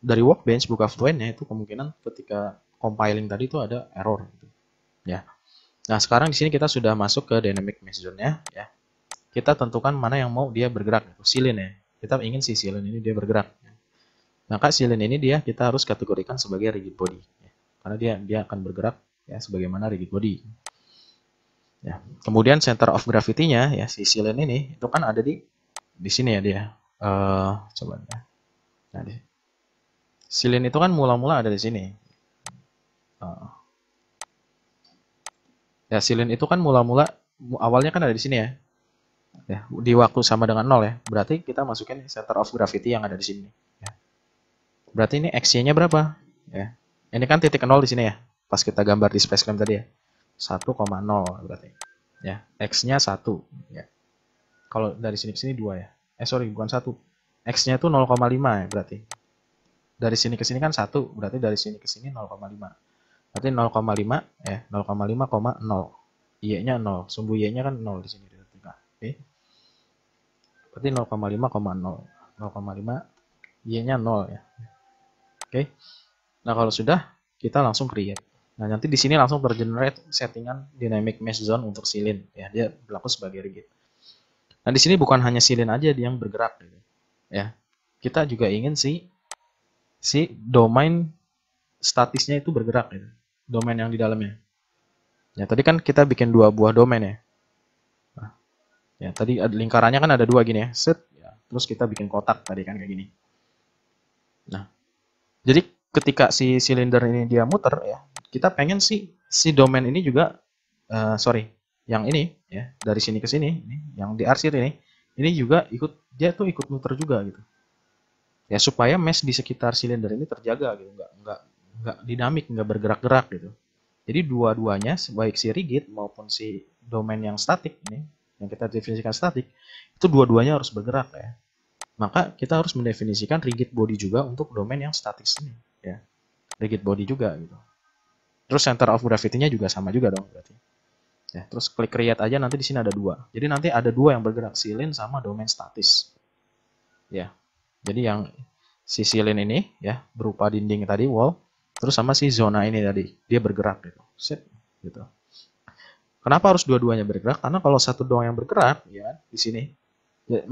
dari Workbench buka Fluentnya, itu kemungkinan ketika compiling tadi itu ada error gitu. Ya. Nah, sekarang di sini kita sudah masuk ke dynamic mesh zone-nya ya. Kita tentukan mana yang mau dia bergerak gitu. Silin ya. Kita ingin si silin ini dia bergerak. Maka silin ini kita harus kategorikan sebagai rigid body ya. Karena dia akan bergerak ya sebagaimana rigid body. Ya. Kemudian center of gravity-nya ya si silin ini itu kan ada di sini ya dia. Coba ya. Nah, silin itu kan mula-mula ada di sini. Ya, silin itu kan mula-mula awalnya kan ada di sini ya. Ya, di waktu sama dengan 0 ya. Berarti kita masukin center of gravity yang ada di sini. Ya. Berarti ini x-nya berapa? Ya. Ini kan titik 0 di sini ya. Pas kita gambar di space clamp tadi ya. 1,0 berarti. Ya, x-nya 1 ya. Kalau dari sini ke sini 2 ya. Sorry, bukan 1. X-nya itu 0,5 ya berarti. Dari sini ke sini kan 1, berarti dari sini ke sini 0,5. Berarti 0,5 ya, 0,5,0. Y-nya 0, sumbu Y-nya kan 0 di sini. Oke. Berarti 0,5,0. 0,5 Y-nya 0 ya. Oke. Nah, kalau sudah kita langsung create. Nah, nanti di sini langsung tergenerate settingan dynamic mesh zone untuk silin ya, dia berlaku sebagai rigid. Nah, di sini bukan hanya silin aja yang bergerak gitu. Ya. Kita juga ingin si domain statisnya itu bergerak gitu. Domain yang di dalamnya. Ya, tadi kan kita bikin 2 buah domain ya. Nah, ya, tadi lingkarannya kan ada 2 gini ya. Set ya. Terus kita bikin kotak tadi kan kayak gini. Nah, jadi ketika si silinder ini dia muter ya, kita pengen si domain ini juga yang ini ya, dari sini ke sini, yang diarsir ini juga dia tuh ikut muter juga gitu. Ya supaya mesh di sekitar silinder ini terjaga gitu, nggak dinamik, nggak bergerak-gerak gitu. Jadi dua-duanya baik si rigid maupun si domain yang statik ini, yang kita definisikan statik, itu dua-duanya harus bergerak ya. Maka kita harus mendefinisikan rigid body juga untuk domain yang statis ini ya. Rigid body juga gitu. Terus center of gravity-nya juga sama juga dong berarti. Ya, terus klik create aja, nanti di sini ada 2. Jadi nanti ada 2 yang bergerak, silin sama domain statis. Ya. Jadi yang si silin ini ya berupa dinding tadi wall, terus sama si zona ini tadi dia bergerak gitu. Set gitu. Kenapa harus dua-duanya bergerak? Karena kalau satu doang yang bergerak ya di sini ya,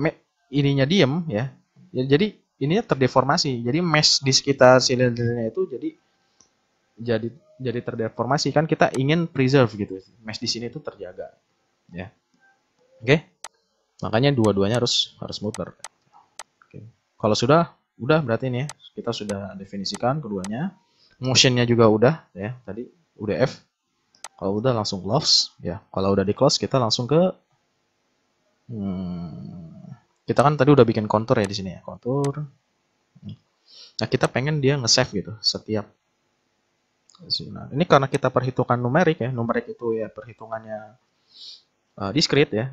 ininya diem ya. Jadi ininya terdeformasi. Jadi mesh di sekitar silindernya itu jadi terdeformasi kan, kita ingin preserve gitu. Mesh di sini itu terjaga. Ya. Oke. Makanya dua-duanya harus muter. Oke. Kalau udah berarti ini ya, kita sudah definisikan keduanya. Motionnya juga udah ya, tadi UDF. Kalau udah langsung close ya. Kalau udah di close kita langsung ke kita kan tadi udah bikin kontur ya di sini ya, kontur. Nah, kita pengen dia nge-save gitu setiap. Nah, ini karena kita perhitungan numerik ya, numerik itu ya perhitungannya discrete ya.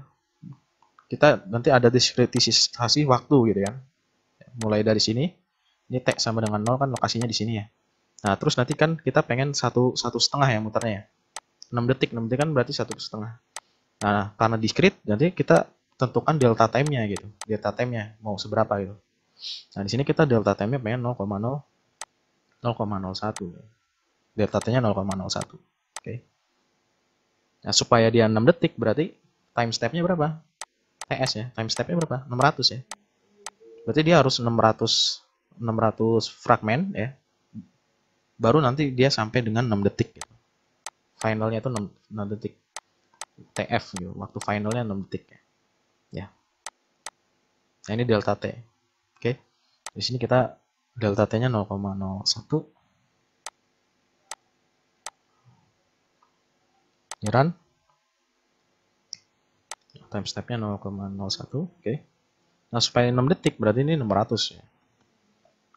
Kita nanti ada diskretisasi waktu gitu kan. Mulai dari sini, ini T sama dengan 0 kan lokasinya di sini ya. Nah, terus nanti kan kita pengen satu setengah ya muternya. 6 detik kan berarti 1,5. Nah, karena discrete, nanti kita tentukan delta time-nya gitu. Delta time-nya mau seberapa gitu. Nah, di sini kita delta time-nya pengen 0,01. Delta T-nya 0,01. Oke. Nah, supaya dia 6 detik berarti time step-nya berapa? TS ya. Time step-nya berapa? 600 ya. Berarti dia harus 600 fragmen ya. Baru nanti dia sampai dengan 6 detik gitu. Finalnya itu 6 detik. TF gitu. Waktu finalnya 6 detik ya. ya. Nah, ini delta T. Oke. Di sini kita delta T-nya 0,01. Ini run. Time step-nya 0,01. Oke. Nah, supaya 6 detik berarti ini 600 ya.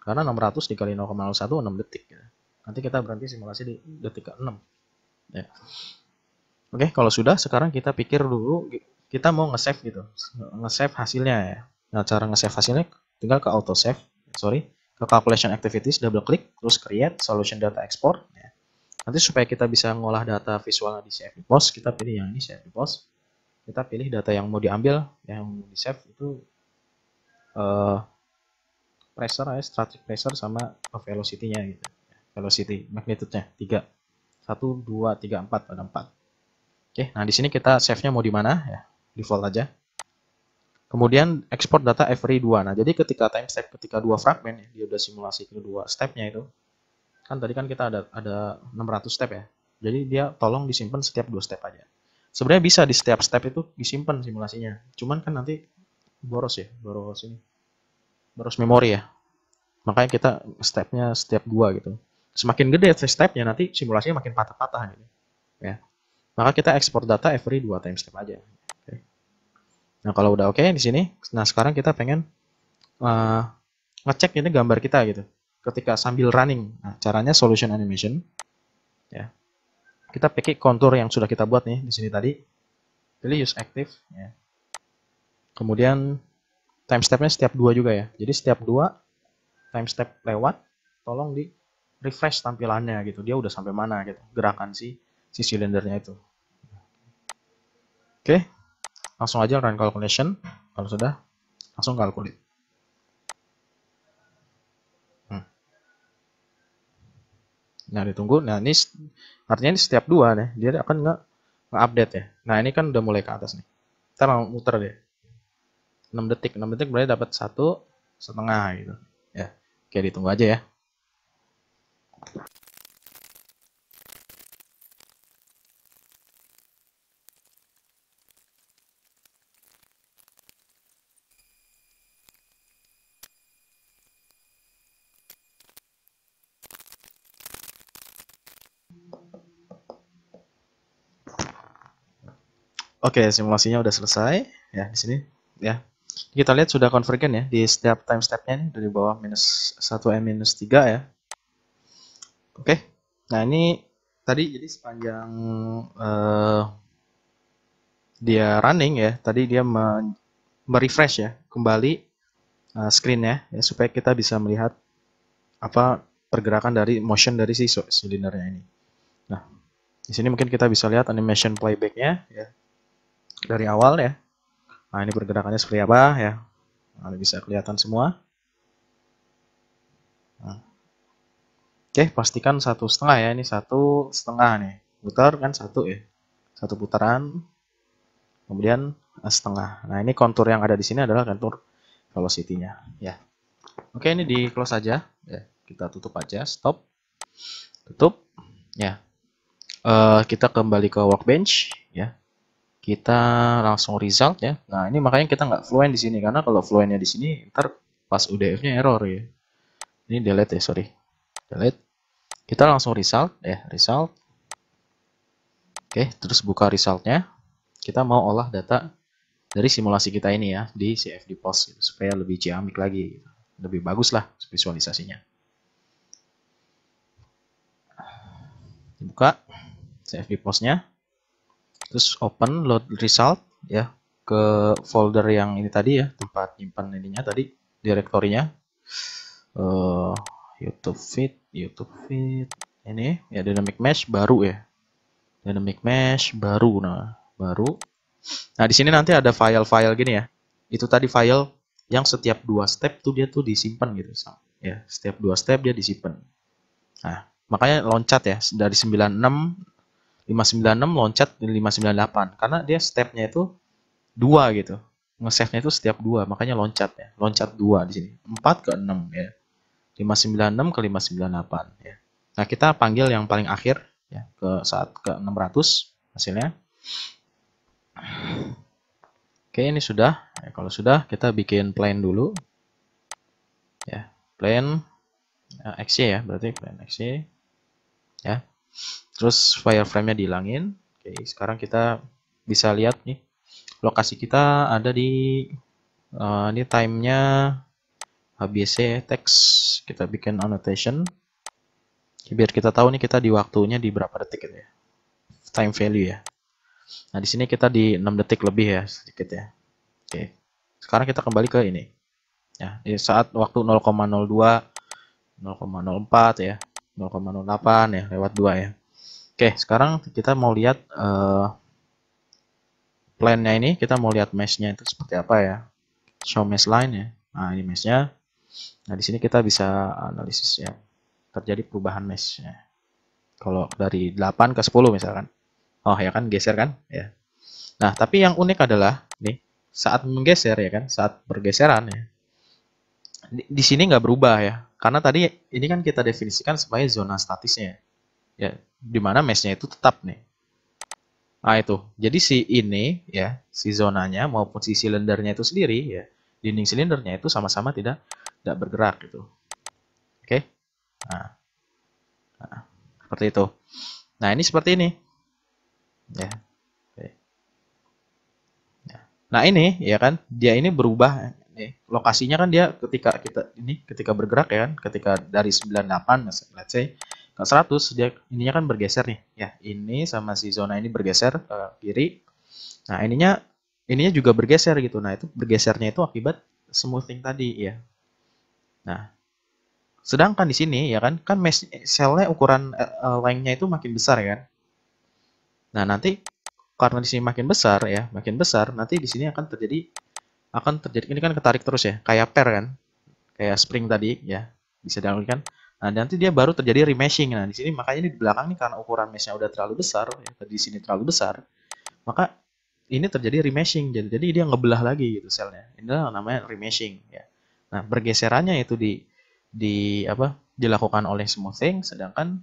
Karena 600 dikali 0,01 6 detik ya. Nanti kita berhenti simulasi di detik ke-6. Ya. Oke, kalau sudah sekarang kita pikir dulu kita mau nge-save gitu. Nge-save hasilnya ya. Nah, cara nge-save hasilnya tinggal ke auto save, ke calculation activities, double klik, terus create solution data export ya. Nanti supaya kita bisa ngolah data visualnya di CFD Post, kita pilih yang ini CFD Post. Kita pilih data yang mau diambil, yang di save itu pressure ya, static pressure sama velocity-nya gitu. Velocity magnitude-nya 3. 1 2 3 4 ada 4. Oke, nah di sini kita save-nya mau di mana ya? Default aja. Kemudian export data every 2. Nah, jadi ketika time step ketika 2 fragmen ya, dia udah simulasi kedua stepnya itu. Kan tadi kan kita ada 600 step ya. Jadi dia tolong disimpan setiap 2 step aja. Sebenarnya bisa di setiap step itu disimpan simulasinya. Cuman kan nanti boros ya, boros memori ya. Makanya kita stepnya setiap 2 gitu. Semakin gede stepnya nanti simulasinya makin patah-patah gitu. Ya. Maka kita export data every 2 time step aja. Oke. Nah, kalau udah oke di sini, nah sekarang kita pengen ngecek ini gambar kita gitu. Ketika sambil running. Nah, caranya solution animation ya. Kita pakai kontur yang sudah kita buat nih di sini tadi. Pilih use active ya. Kemudian time stepnya setiap 2 juga ya. Jadi setiap 2 time step lewat, tolong di refresh tampilannya gitu. Dia udah sampai mana gitu. Gerakan si silindernya itu. Oke. Langsung aja run calculation. Kalau sudah, langsung calculate. Nah, ditunggu. Nah, ini artinya ini setiap 2 nih, dia akan nge-update ya. Nah, ini kan udah mulai ke atas nih. Kita mau muter deh. 6 detik. 6 detik berarti dapat 1,5 gitu. Ya. Oke, ditunggu aja ya. Oke, simulasinya udah selesai ya di sini ya. Kita lihat sudah convergen ya di setiap time stepnya nih dari bawah -1 -3 ya. Oke. Nah, ini tadi jadi sepanjang dia running ya, tadi dia merefresh ya kembali screen-nya ya supaya kita bisa melihat apa pergerakan dari motion dari si silindernya ini. Nah, di sini mungkin kita bisa lihat animation playback-nya ya dari awal ya. Nah, ini pergerakannya seperti apa ya. Nah, bisa kelihatan semua. Nah. Oke, pastikan 1,5 ya. Ini 1,5 nih. Putar kan 1 ya. 1 putaran. Kemudian setengah. Nah, ini kontur yang ada di sini adalah kontur velocity-nya ya. Oke, ini di close aja ya. Kita tutup aja, stop. Tutup ya. Kita kembali ke workbench ya. Kita langsung result ya. Nah, ini makanya kita nggak fluent di sini karena kalau fluentnya di sini ntar pas UDF-nya error ya. Ini delete ya, sorry. Delete. Kita langsung result ya, result. Oke, terus buka resultnya. Kita mau olah data dari simulasi kita ini ya di CFD Post gitu, supaya lebih ciamik lagi, gitu. Lebih bagus lah visualisasinya. Buka CFD Post-nya. Terus open load result ya ke folder yang ini tadi ya, tempat nyimpan ininya tadi, direktorinya. YouTube feed ini ya, dynamic mesh baru ya. Dynamic mesh baru. Nah, baru. Nah, di sini nanti ada file-file gini ya. Itu tadi file yang setiap 2 step tuh dia tuh disimpan gitu. Ya, setiap 2 step dia disimpan. Nah, makanya loncat ya dari 596 loncat ke 598 karena dia stepnya itu 2 gitu. Nge-save-nya itu setiap 2, makanya loncat ya. Loncat 2 di sini. 4 ke 6 ya. 596 ke 598 ya. Nah, kita panggil yang paling akhir ya ke saat ke 600 hasilnya. Oke, ini sudah. Ya, kalau sudah, kita bikin plane dulu. Ya, plane XY ya, berarti plane XY. Ya. Terus wireframe-nya dihilangin. Oke, sekarang kita bisa lihat nih. Lokasi kita ada di ini time-nya ABC text. Kita bikin annotation. Biar kita tahu nih kita di waktunya di berapa detik gitu ya. Time value ya. Nah, di sini kita di 6 detik lebih ya, sedikit ya. Oke. Sekarang kita kembali ke ini. Ya, di saat waktu 0,02, 0,04 ya, 0,08 ya, lewat 2 ya. Oke, sekarang kita mau lihat plan-nya ini, kita mau lihat mesh-nya itu seperti apa ya. Show mesh line ya. Nah, ini mesh-nya. Nah, di sini kita bisa analisis ya. Terjadi perubahan mesh ya. Kalau dari 8 ke 10 misalkan. Oh, ya kan geser kan? Ya. Nah, tapi yang unik adalah nih, saat menggeser ya kan, saat bergeseran ya. Di sini nggak berubah ya. Karena tadi ini kan kita definisikan sebagai zona statisnya. Ya, di mana mesh-nya itu tetap nih. Nah, itu. Jadi si ini ya, si zonanya maupun si silindernya itu sendiri ya, dinding silindernya itu sama-sama tidak bergerak gitu. Oke. Nah, seperti itu. Nah, ini seperti ini. Ya. Oke. Nah, ini ya kan, dia ini berubah nih. Lokasinya kan dia ketika bergerak ya kan, ketika dari 98 let's say ke 100 dia ininya kan bergeser nih. Ya, ini sama si zona ini bergeser ke kiri. Nah, ininya juga bergeser gitu. Nah, itu bergesernya itu akibat smoothing tadi ya. Nah, sedangkan di sini ya kan mesh cell-nya ukuran length-nya itu makin besar ya kan. Nah, nanti karena di sini makin besar ya, makin besar, nanti di sini akan terjadi ini kan ketarik terus ya, kayak pair kan, kayak spring tadi ya, bisa dilakukan. Nah, nanti dia baru terjadi remeshing. Nah, di sini makanya di belakang nih karena ukuran meshnya udah terlalu besar, ya, di sini terlalu besar, maka ini terjadi remeshing. Jadi dia ngebelah lagi gitu selnya. Inilah namanya remeshing ya. Nah, bergeserannya itu dilakukan oleh smoothing, sedangkan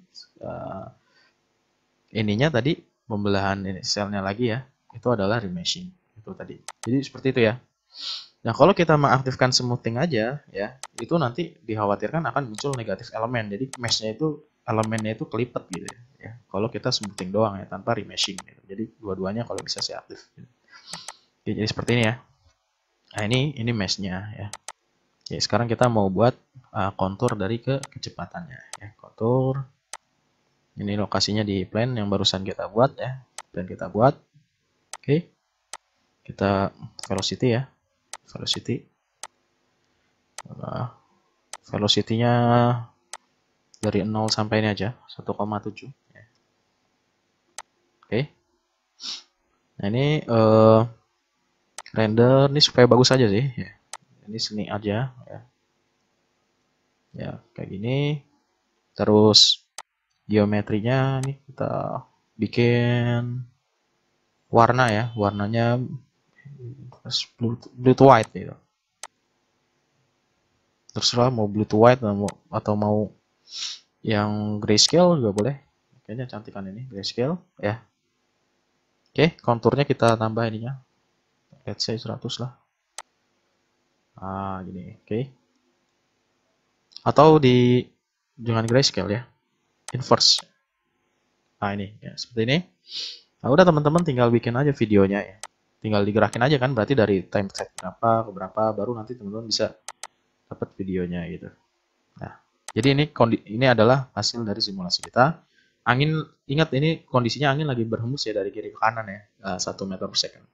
ininya tadi pembelahan ini selnya lagi ya, itu adalah remeshing itu tadi. Jadi seperti itu ya. Nah, kalau kita mengaktifkan smoothing aja ya, itu nanti dikhawatirkan akan muncul negatif elemen. Jadi mesh-nya itu elemennya itu kelipet gitu ya. Kalau kita smoothing doang ya tanpa remeshing gitu. Jadi dua-duanya kalau bisa saya aktif. Gitu. Oke, jadi seperti ini ya. Nah, ini mesh-nya ya. Oke, sekarang kita mau buat kontur dari kecepatannya ya. Kontur. Ini lokasinya di plane yang barusan kita buat ya. Plane kita buat. Oke. Kita velocity ya. Velocity. Velocity-nya dari 0 sampai ini aja, 1,7 ya. Oke. Nah, ini render ini supaya bagus aja sih ya. Ini seni aja ya. Ya, kayak gini. Terus geometrinya nih kita bikin warna ya, warnanya blue to white gitu. Terserah mau blue to white atau mau yang grayscale juga boleh. Kayaknya cantikan ini grayscale ya. Oke, konturnya kita tambah ininya. Let's say 100 lah. Gini, oke. Atau jangan grayscale ya. Inverse. Nah, ini ya, seperti ini. Nah, udah teman-teman tinggal bikin aja videonya ya. Tinggal digerakin aja kan, berarti dari time set berapa ke berapa baru nanti teman-teman bisa dapat videonya gitu. Nah, jadi ini adalah hasil dari simulasi kita. Angin, ingat ini kondisinya angin lagi berhembus ya dari kiri ke kanan ya, 1 meter per second.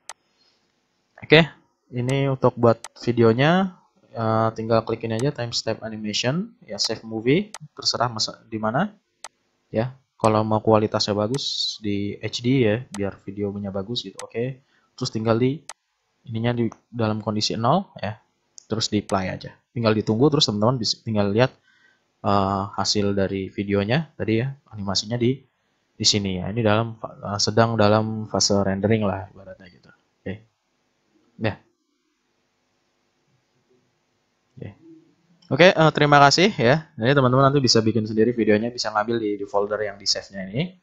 Oke, ini untuk buat videonya tinggal klikin aja time step animation ya, save movie, terserah di mana ya. Kalau mau kualitasnya bagus di HD ya, biar videonya bagus gitu. Oke. Terus tinggal ininya di dalam kondisi 0 ya. Terus di play aja. Tinggal ditunggu terus teman-teman bisa tinggal lihat hasil dari videonya tadi ya, animasinya di sini ya. Ini sedang dalam fase rendering lah ibaratnya gitu. Oke. Ya. Oke, terima kasih ya. Jadi teman-teman nanti bisa bikin sendiri videonya, bisa ngambil di folder yang di save-nya ini.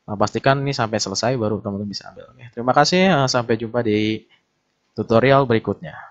Pastikan ini sampai selesai baru teman-teman bisa ambil. Oke, terima kasih. Sampai jumpa di tutorial berikutnya.